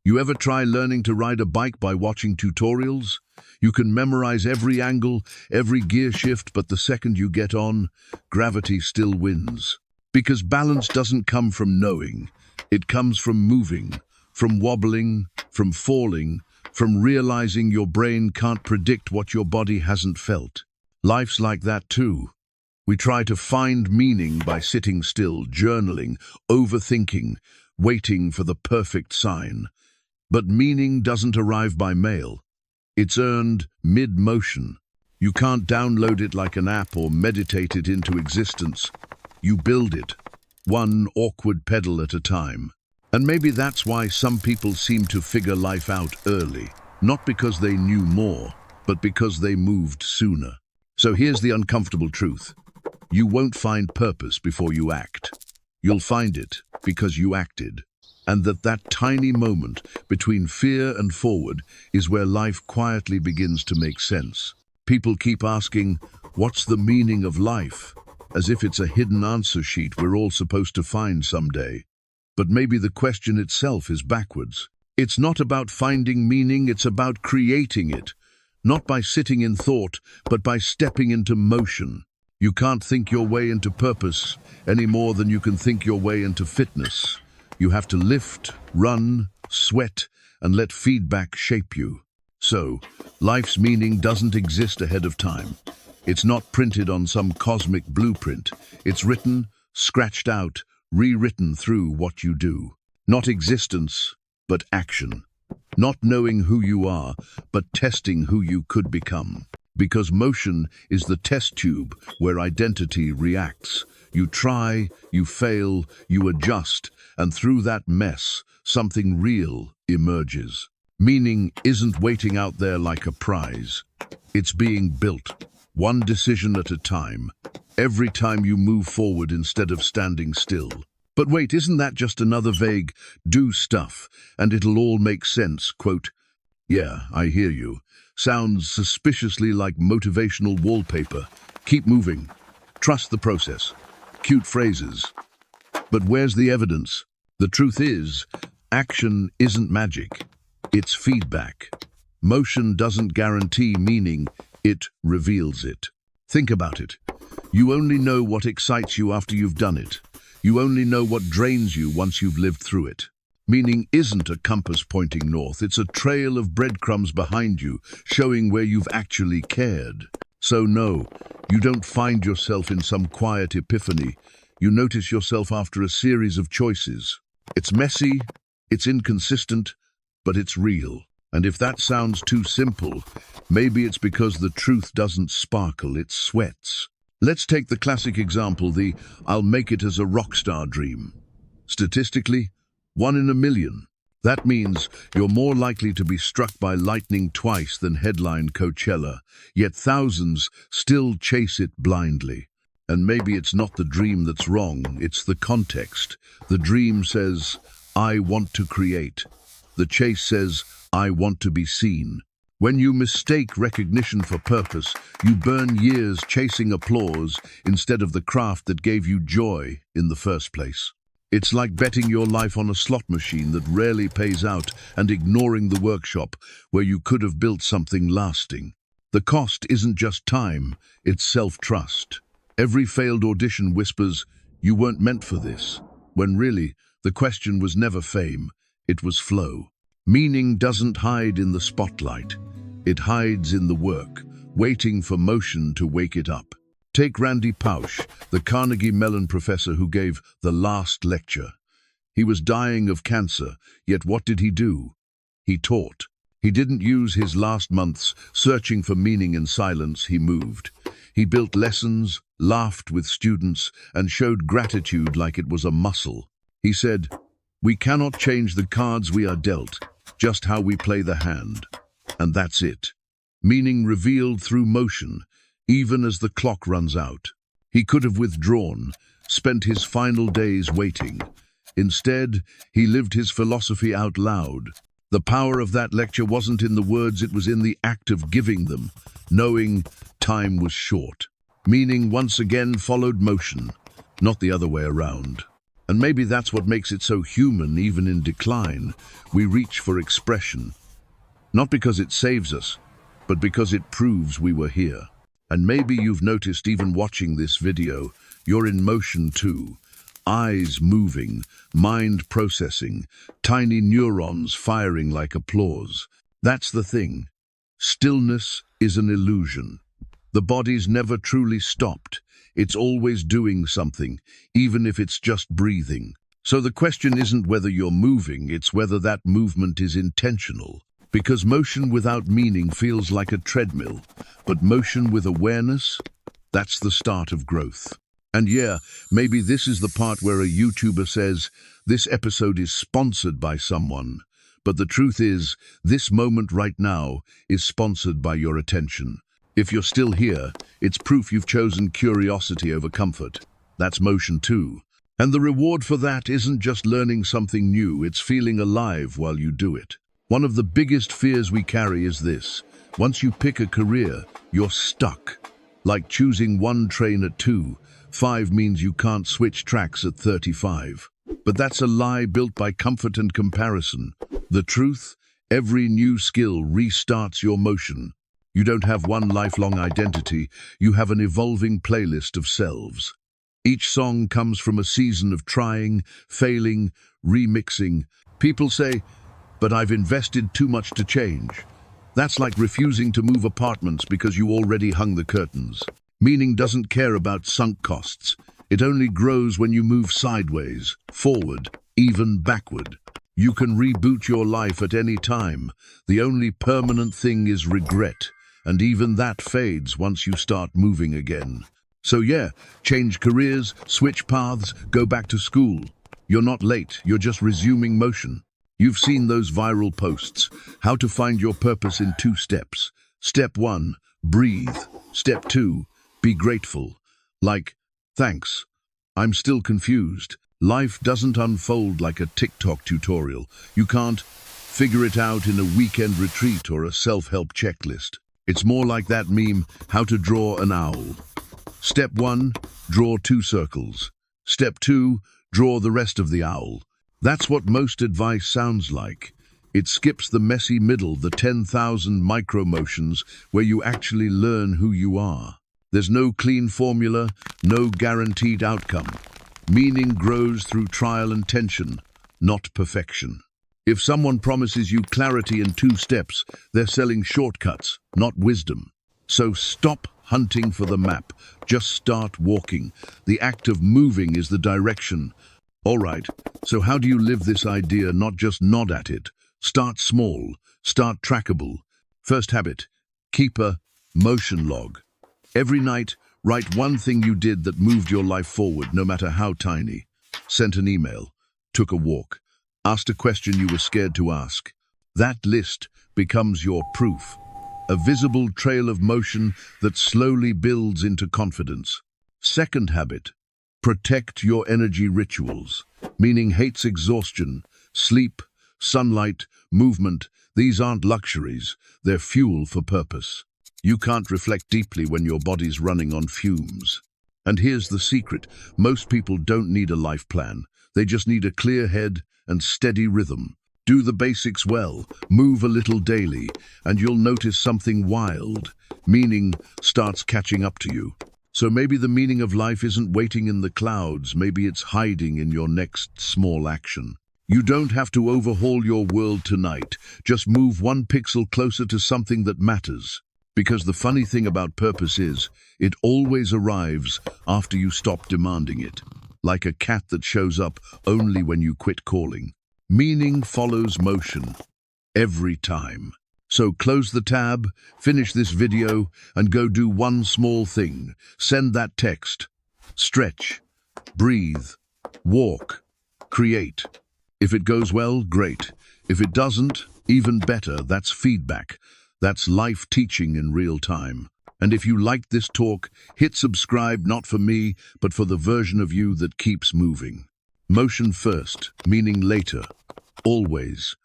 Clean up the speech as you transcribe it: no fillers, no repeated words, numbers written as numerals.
You ever try learning to ride a bike by watching tutorials? You can memorize every angle, every gear shift, but the second you get on, gravity still wins. Because balance doesn't come from knowing. It comes from moving, from wobbling, from falling, from realizing your brain can't predict what your body hasn't felt. Life's like that too. We try to find meaning by sitting still, journaling, overthinking, waiting for the perfect sign. But meaning doesn't arrive by mail. It's earned mid-motion. You can't download it like an app or meditate it into existence. You build it, one awkward pedal at a time. And maybe that's why some people seem to figure life out early, not because they knew more, but because they moved sooner. So here's the uncomfortable truth. You won't find purpose before you act. You'll find it because you acted. And that tiny moment between fear and forward is where life quietly begins to make sense. People keep asking, what's the meaning of life? As if it's a hidden answer sheet we're all supposed to find someday. But maybe the question itself is backwards. It's not about finding meaning, it's about creating it. Not by sitting in thought, but by stepping into motion. You can't think your way into purpose any more than you can think your way into fitness. You have to lift, run, sweat, and let feedback shape you. So, life's meaning doesn't exist ahead of time. It's not printed on some cosmic blueprint. It's written, scratched out, rewritten through what you do. Not existence, but action. Not knowing who you are, but testing who you could become. Because motion is the test tube where identity reacts. You try, you fail, you adjust, and through that mess, something real emerges. Meaning isn't waiting out there like a prize. It's being built, one decision at a time, every time you move forward instead of standing still. But wait, isn't that just another vague, do stuff, and it'll all make sense, quote? Yeah, I hear you. Sounds suspiciously like motivational wallpaper. Keep moving. Trust the process. Cute phrases. But where's the evidence? The truth is, action isn't magic. It's feedback. Motion doesn't guarantee meaning, it reveals it. Think about it. You only know what excites you after you've done it. You only know what drains you once you've lived through it. Meaning isn't a compass pointing north, it's a trail of breadcrumbs behind you, showing where you've actually cared. So no, you don't find yourself in some quiet epiphany. You notice yourself after a series of choices. It's messy, it's inconsistent, but it's real. And if that sounds too simple, maybe it's because the truth doesn't sparkle, it sweats. Let's take the classic example, the I'll make it as a rock star dream. Statistically, 1 in a million. That means you're more likely to be struck by lightning twice than headline Coachella, yet thousands still chase it blindly. And maybe it's not the dream that's wrong, it's the context. The dream says, I want to create. The chase says, I want to be seen. When you mistake recognition for purpose, you burn years chasing applause instead of the craft that gave you joy in the first place. It's like betting your life on a slot machine that rarely pays out and ignoring the workshop where you could have built something lasting. The cost isn't just time, it's self-trust. Every failed audition whispers, you weren't meant for this, when really, the question was never fame, it was flow. Meaning doesn't hide in the spotlight. It hides in the work, waiting for motion to wake it up. Take Randy Pausch, the Carnegie Mellon professor who gave the last lecture. He was dying of cancer, yet what did he do? He taught. He didn't use his last months searching for meaning in silence, he moved. He built lessons, laughed with students, and showed gratitude like it was a muscle. He said, we cannot change the cards we are dealt, just how we play the hand. And that's it. Meaning revealed through motion, even as the clock runs out. He could have withdrawn, spent his final days waiting. Instead, he lived his philosophy out loud. The power of that lecture wasn't in the words, it was in the act of giving them, knowing time was short. Meaning once again followed motion, not the other way around. And maybe that's what makes it so human. Even in decline, we reach for expression. Not because it saves us, but because it proves we were here. And maybe you've noticed, even watching this video, you're in motion too. Eyes moving, mind processing, tiny neurons firing like applause. That's the thing. Stillness is an illusion. The body's never truly stopped. It's always doing something, even if it's just breathing. So the question isn't whether you're moving, it's whether that movement is intentional. Because motion without meaning feels like a treadmill, but motion with awareness, that's the start of growth. And yeah, maybe this is the part where a YouTuber says, this episode is sponsored by someone. But the truth is, this moment right now is sponsored by your attention. If you're still here, it's proof you've chosen curiosity over comfort. That's motion too. And the reward for that isn't just learning something new, it's feeling alive while you do it. One of the biggest fears we carry is this. Once you pick a career, you're stuck. Like choosing one train at 2, 5 means you can't switch tracks at 35. But that's a lie built by comfort and comparison. The truth, every new skill restarts your motion. You don't have one lifelong identity, you have an evolving playlist of selves. Each song comes from a season of trying, failing, remixing. People say, but I've invested too much to change. That's like refusing to move apartments because you already hung the curtains. Meaning doesn't care about sunk costs. It only grows when you move sideways, forward, even backward. You can reboot your life at any time. The only permanent thing is regret, and even that fades once you start moving again. So yeah, change careers, switch paths, go back to school. You're not late, you're just resuming motion. You've seen those viral posts, how to find your purpose in 2 steps. Step 1, breathe. Step 2, be grateful. Like, thanks. I'm still confused. Life doesn't unfold like a TikTok tutorial. You can't figure it out in a weekend retreat or a self-help checklist. It's more like that meme, how to draw an owl. Step 1, draw 2 circles. Step 2, draw the rest of the owl. That's what most advice sounds like. It skips the messy middle, the 10,000 micro-motions where you actually learn who you are. There's no clean formula, no guaranteed outcome. Meaning grows through trial and tension, not perfection. If someone promises you clarity in 2 steps, they're selling shortcuts, not wisdom. So stop hunting for the map, just start walking. The act of moving is the direction. All right, so how do you live this idea, not just nod at it? Start small, start trackable. First habit, keep a motion log. Every night, write one thing you did that moved your life forward, no matter how tiny. Sent an email, took a walk, asked a question you were scared to ask. That list becomes your proof, a visible trail of motion that slowly builds into confidence. Second habit, protect your energy rituals, meaning hates exhaustion, sleep, sunlight, movement. These aren't luxuries, they're fuel for purpose. You can't reflect deeply when your body's running on fumes. And here's the secret, most people don't need a life plan. They just need a clear head and steady rhythm. Do the basics well, move a little daily, and you'll notice something wild. Meaning starts catching up to you. So maybe the meaning of life isn't waiting in the clouds, maybe it's hiding in your next small action. You don't have to overhaul your world tonight, just move 1 pixel closer to something that matters. Because the funny thing about purpose is, it always arrives after you stop demanding it. Like a cat that shows up only when you quit calling. Meaning follows motion, every time. So close the tab, finish this video, and go do one small thing. Send that text. Stretch, breathe, walk, create. If it goes well, great. If it doesn't, even better. That's feedback. That's life teaching in real time. And if you liked this talk, hit subscribe, not for me, but for the version of you that keeps moving. Motion first, meaning later. Always.